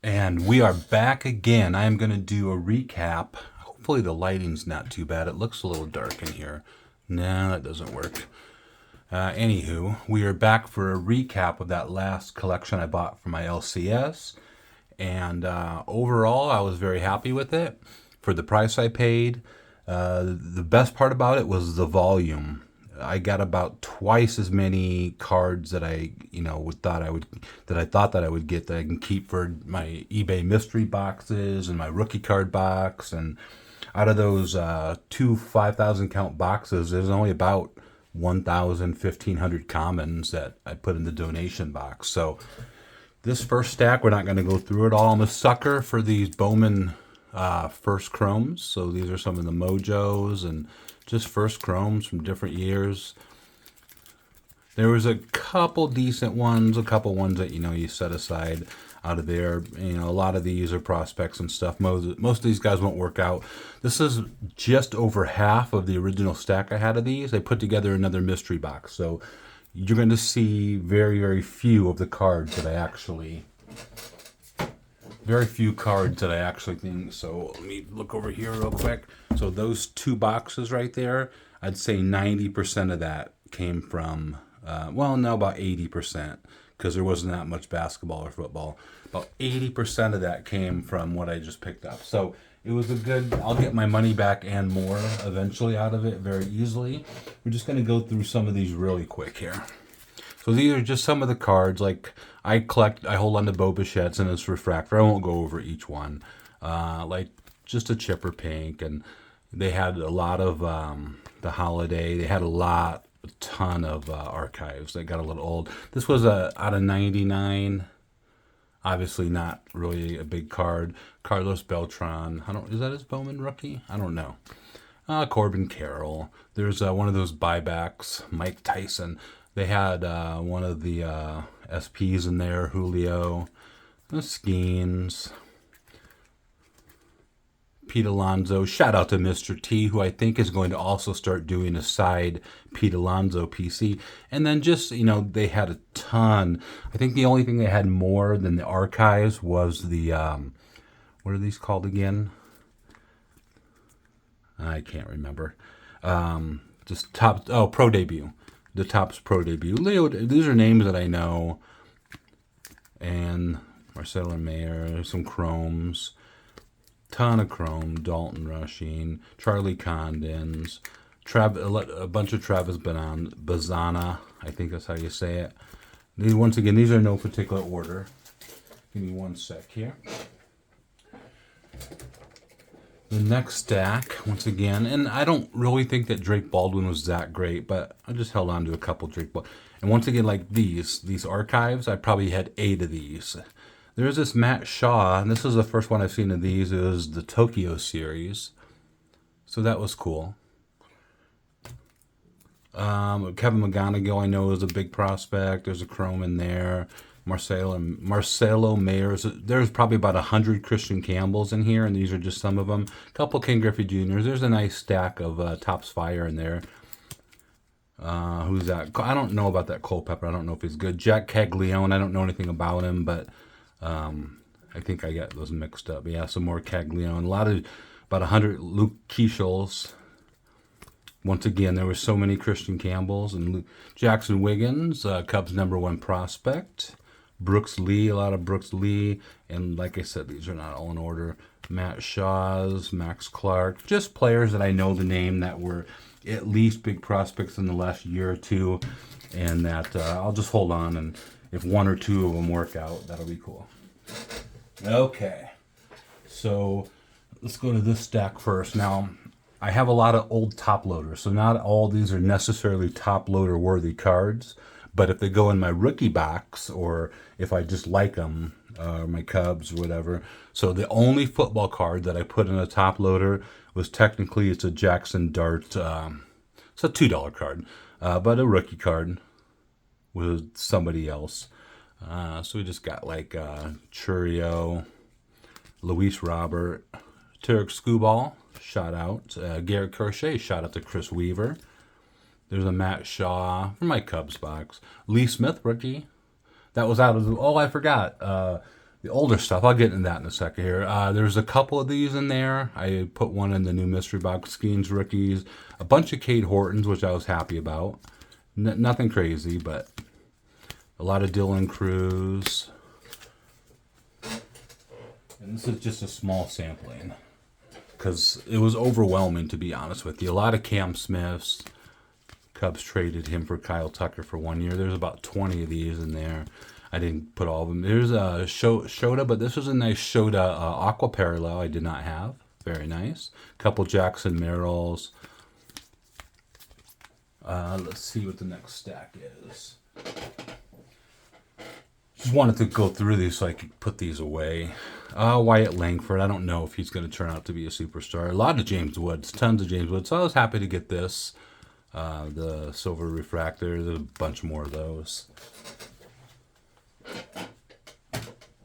And we are back again. I am going to do a recap. Hopefully the lighting's not too bad. It looks a little dark in here. No, that doesn't work. Anywho, we are back for a recap of that last collection I bought for my LCS. And overall, I was very happy with it for the price I paid. The best part about it was the volume. I got about twice as many cards that I thought that I would get that I can keep for my eBay mystery boxes and my rookie card box. And out of those two 5,000 count boxes, there's only about 1,000, 1,500 commons that I put in the donation box. So this first stack, we're not going to go through it all. I'm a sucker for these Bowman first chromes. So these are some of the Mojos and just first chromes from different years. There was a couple decent ones, a couple ones that you set aside out of there. A lot of these are prospects and stuff. Most of these guys won't work out. This is just over half of the original stack I had of these. I put together another mystery box, so you're going to see very, very few of the cards that I actually think. So let me look over here real quick. So those two boxes right there, I'd say 90% of that came from, about 80%, because there wasn't that much basketball or football. About 80% of that came from what I just picked up. So it was I'll get my money back and more eventually out of it very easily. We're just going to go through some of these really quick here. So these are just some of the cards. Like I hold on to Bo Bichette's and it's refractor. I won't go over each one. Like just a chipper pink, and they had a lot of the holiday. They had a ton of archives. They got a little old. This was out of 99. Obviously not really a big card. Carlos Beltran. Is that his Bowman rookie? I don't know. Corbin Carroll. There's one of those buybacks. Mike Tyson. They had one of the SPs in there. Julio. The Skeens. Pete Alonso. Shout out to Mr. T, who I think is going to also start doing a side Pete Alonso PC. And then just, they had a ton. I think the only thing they had more than the archives was the, what are these called again? I can't remember. Pro debut. The Topps Pro debut. These are names that I know. And Marcelo Mayer, some chromes. Ton of chrome, Dalton Rushing, Charlie Condens, a bunch of Travis Bazana, I think that's how you say it. Once again, these are no particular order. Give me one sec here. The next stack, once again, and I don't really think that Drake Baldwin was that great, but I just held on to a couple Drake Baldwin. And once again, like these archives, I probably had 8 of these. There's this Matt Shaw, and this is the first one I've seen of these. It was the Tokyo series. So that was cool. Kevin McGonigal, I know, is a big prospect. There's a chrome in there. Marcelo Mayer. There's probably about 100 Christian Campbells in here, and these are just some of them. A couple Ken Griffey Jr.'s. There's a nice stack of Topps Fire in there. Who's that? I don't know about that Culpepper. I don't know if he's good. Jack Caglione. I don't know anything about him, but I think I got those mixed up. Yeah, some more Caglione. About 100 Luke Keishels. Once again, there were so many Christian Campbells. And Jackson Wiggins, Cubs #1 prospect. Brooks Lee, a lot of Brooks Lee. And like I said, these are not all in order. Matt Shaw's, Max Clark. Just players that I know the name that were at least big prospects in the last year or two. And that I'll just hold on, and if 1 or 2 of them work out, that'll be cool. Okay, so let's go to this stack first. Now, I have a lot of old top loaders, so not all these are necessarily top loader worthy cards, but if they go in my rookie box, or if I just like them, my Cubs or whatever. So the only football card that I put in a top loader was it's a Jackson Dart. It's a $2 card, but a rookie card with somebody else. So we just got like Churio, Luis Robert, Tarek Skubal, shout out. Garrett Crochet, shout out to Chris Weaver. There's a Matt Shaw from my Cubs box. Lee Smith, rookie. That was out of I forgot. The older stuff, I'll get into that in a second here. There's a couple of these in there. I put one in the new mystery box, Skeens rookies, a bunch of Cade Hortons, which I was happy about. Nothing crazy, but a lot of Dylan Cruz. And this is just a small sampling because it was overwhelming, to be honest with you. A lot of Cam Smiths. Cubs traded him for Kyle Tucker for 1 year. There's about 20 of these in there. I didn't put all of them. There's a Shota, but this was a nice Shota Aqua Parallel I did not have. Very nice. A couple Jackson Merrills. Let's see what the next stack is. Just wanted to go through these so I could put these away. Wyatt Langford. I don't know if he's going to turn out to be a superstar. A lot of James Woods. Tons of James Woods. So I was happy to get this. The Silver Refractor. There's a bunch more of those.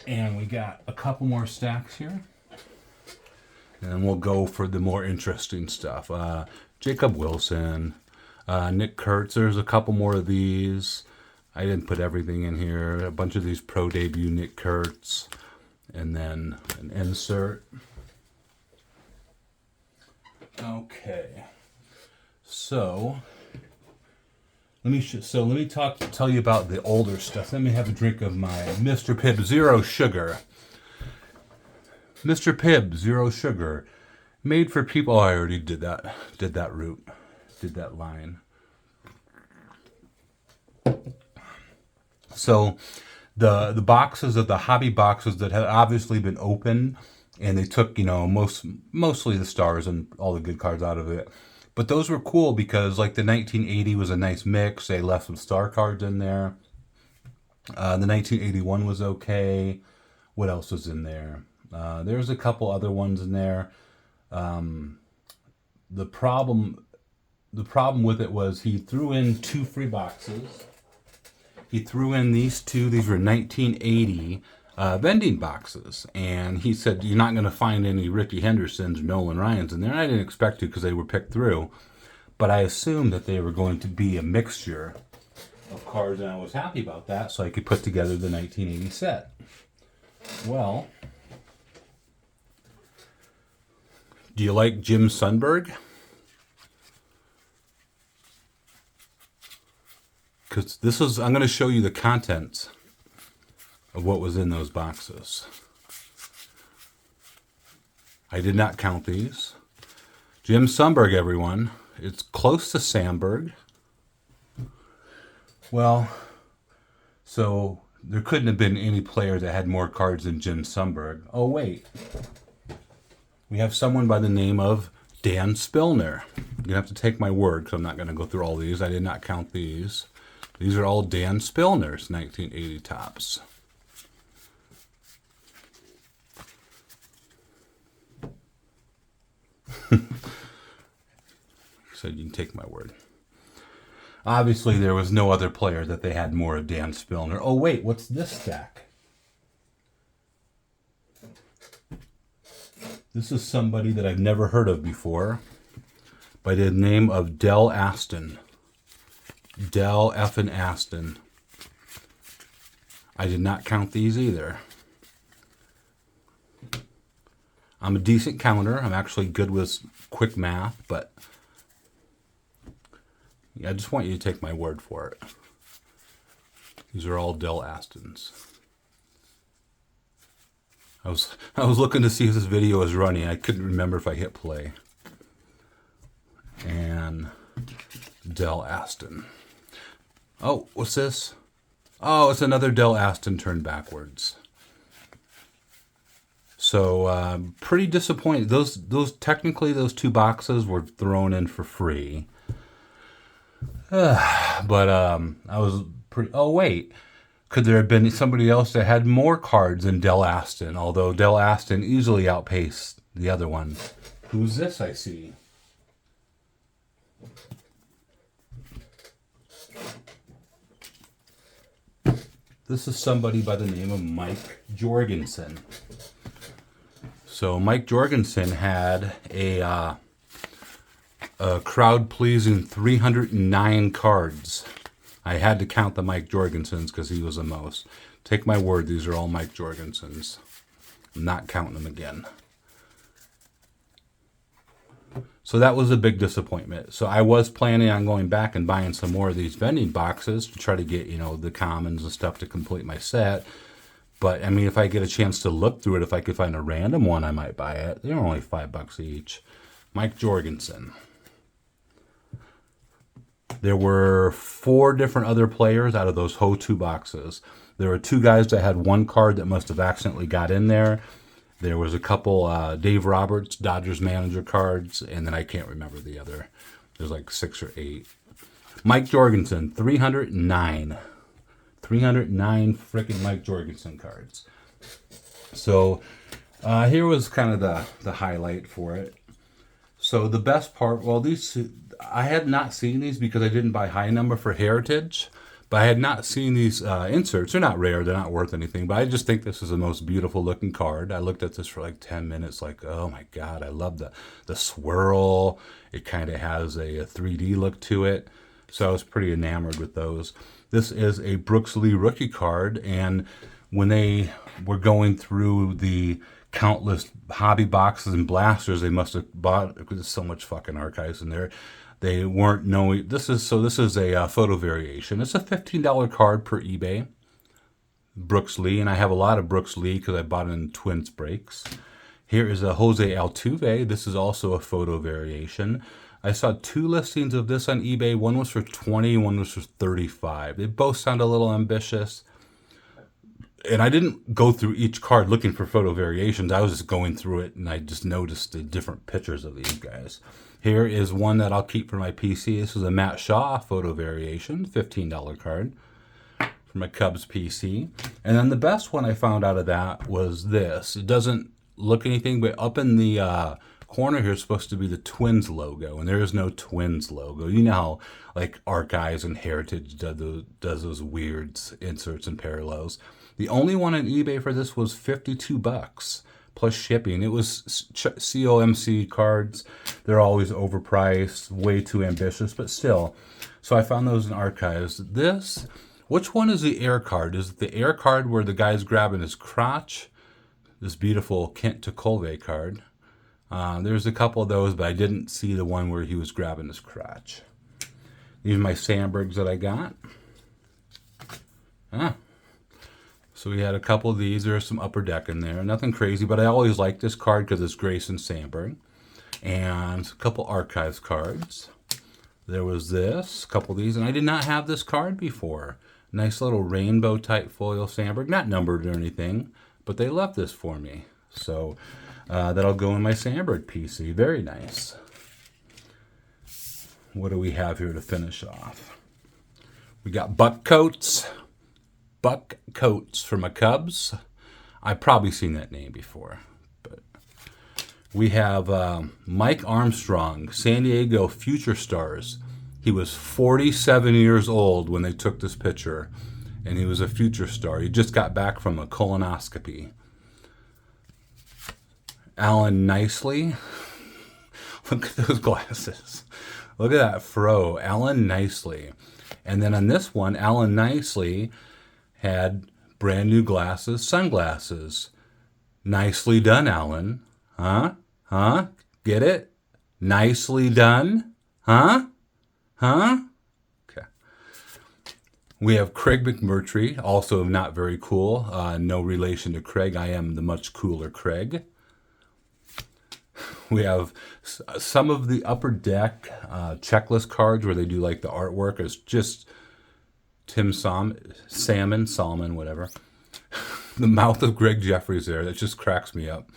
And we got a couple more stacks here. And we'll go for the more interesting stuff. Jacob Wilson. Nick Kurtz. There's a couple more of these. I didn't put everything in here. A bunch of these pro debut Nick Kurtz. And then an insert. Okay. So let me tell you about the older stuff. Let me have a drink of my Mr. Pibb Zero Sugar. Mr. Pibb Zero Sugar, made for people. Oh, I already did that route, did that line. So the boxes of the hobby boxes that had obviously been open, and they took mostly the stars and all the good cards out of it. But those were cool because like the 1980 was a nice mix. They left some star cards in there. The 1981 was okay. What else was in there? There's a couple other ones in there. The problem with it was he threw in 2 free boxes. He threw in these 2. These were 1980 vending boxes. And he said, you're not going to find any Ricky Hendersons or Nolan Ryans in there. And I didn't expect to because they were picked through. But I assumed that they were going to be a mixture of cards, and I was happy about that, so I could put together the 1980 set. Well, do you like Jim Sundberg? Because I'm going to show you the contents of what was in those boxes. I did not count these. Jim Sundberg, everyone. It's close to Sandberg. Well, so there couldn't have been any player that had more cards than Jim Sundberg. Oh, wait. We have someone by the name of Dan Spillner. You're going to have to take my word because I'm not going to go through all these. I did not count these. These are all Dan Spillner's 1980 tops. Said you can take my word. Obviously, there was no other player that they had more of Dan Spillner. Oh, wait, what's this stack? This is somebody that I've never heard of before by the name of Del Aston. Del effing Aston. I did not count these either. I'm a decent counter. I'm actually good with quick math, but I just want you to take my word for it. These are all Del Astons. I was looking to see if this video was running. I couldn't remember if I hit play. And Del Aston. Oh, what's this? Oh, it's another Del Aston turned backwards. So pretty disappointed. Those technically those 2 boxes were thrown in for free. But I was pretty. Oh wait, could there have been somebody else that had more cards than Del Aston? Although Del Aston easily outpaced the other one. Who's this? I see. This is somebody by the name of Mike Jorgensen. So Mike Jorgensen had a crowd-pleasing 309 cards. I had to count the Mike Jorgensens because he was the most. Take my word, these are all Mike Jorgensen's. I'm not counting them again. So that was a big disappointment. So I was planning on going back and buying some more of these vending boxes to try to get, the commons and stuff to complete my set. But, I mean, if I get a chance to look through it, if I could find a random one, I might buy it. They're only $5 each. Mike Jorgensen. There were 4 different other players out of those whole 2 boxes. There were 2 guys that had 1 card that must have accidentally got in there. There was a couple Dave Roberts, Dodgers manager cards, and then I can't remember the other. There's like 6 or 8. Mike Jorgensen, 309. 309 freaking Mike Jorgensen cards. So here was kind of the highlight for it. So the best part, well, these, I had not seen these because I didn't buy high number for Heritage. But I had not seen these inserts. They're not rare. They're not worth anything. But I just think this is the most beautiful looking card. I looked at this for like 10 minutes like, oh my God, I love the swirl. It kind of has a 3D look to it. So I was pretty enamored with those. This is a Brooks Lee rookie card. And when they were going through the countless hobby boxes and blasters, they must have bought, there's so much fucking archives in there. They weren't knowing, this is a photo variation. It's a $15 card per eBay. Brooks Lee, and I have a lot of Brooks Lee because I bought it in Twins breaks. Here is a Jose Altuve. This is also a photo variation. I saw 2 listings of this on eBay. One was for $20, one was for $35. They both sound a little ambitious. And I didn't go through each card looking for photo variations. I was just going through it, and I just noticed the different pictures of these guys. Here is one that I'll keep for my PC. This is a Matt Shaw photo variation, $15 card for my Cubs PC. And then the best one I found out of that was this. It doesn't look anything, but up in the corner here is supposed to be the Twins logo, and there is no Twins logo. You know how like Archives and Heritage does those weird inserts and parallels. The only one on eBay for this was $52 plus shipping. It was COMC cards. They're always overpriced, way too ambitious, but still. So I found those in Archives. This, which one is the air card? Is it the air card where the guy's grabbing his crotch? This beautiful Kent Tucolve card. There's a couple of those, but I didn't see the one where he was grabbing his crotch. These are my Sandbergs that I got. So we had a couple of these. There's some Upper Deck in there. Nothing crazy, but I always like this card because it's Grayson Sandberg. And a couple Archives cards. There was this, a couple of these, and I did not have this card before. Nice little rainbow type foil Sandberg. Not numbered or anything, but they left this for me. So that'll go in my Sandberg PC. Very nice. What do we have here to finish off? We got Buck Coates. Buck Coates for my Cubs. I've probably seen that name before. But we have Mike Armstrong, San Diego Future Stars. He was 47 years old when they took this picture, and he was a future star. He just got back from a colonoscopy. Alan Nicely. Look at those glasses. Look at that fro. Alan Nicely. And then on this one, Alan Nicely had brand new glasses, sunglasses. Nicely done, Alan. Huh? Huh? Get it? Nicely done? Huh? Huh? Okay. We have Craig McMurtry, also not very cool. No relation to Craig. I am the much cooler Craig. We have some of the Upper Deck checklist cards where they do like the artwork. It's just Tim Salmon, whatever. The mouth of Greg Jeffries there. That just cracks me up.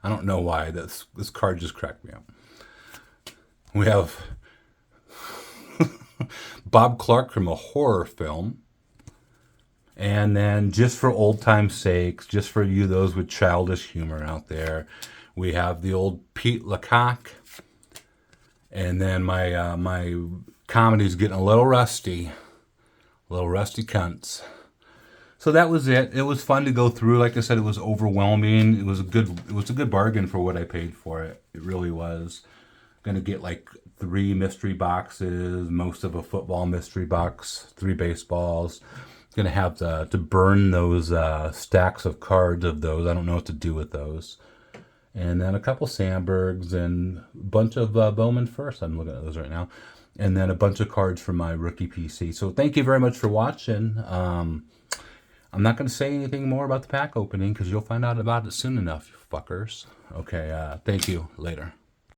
I don't know why. This card just cracked me up. We have Bob Clark from a horror film. And then just for old time's sakes, just for you those with childish humor out there, we have the old Pete Lecoq. And then my comedy's getting a little rusty. Little rusty cunts. So that was it. It was fun to go through. Like I said, it was overwhelming. It was a good bargain for what I paid for it. It really was. Gonna get like 3 mystery boxes, most of a football mystery box, 3 baseballs, Gonna have to burn those stacks of cards of those. I don't know what to do with those. And then a couple Sandbergs and a bunch of Bowman First. I'm looking at those right now. And then a bunch of cards from my rookie PC. So thank you very much for watching. I'm not going to say anything more about the pack opening because you'll find out about it soon enough, you fuckers. Okay, thank you. Later.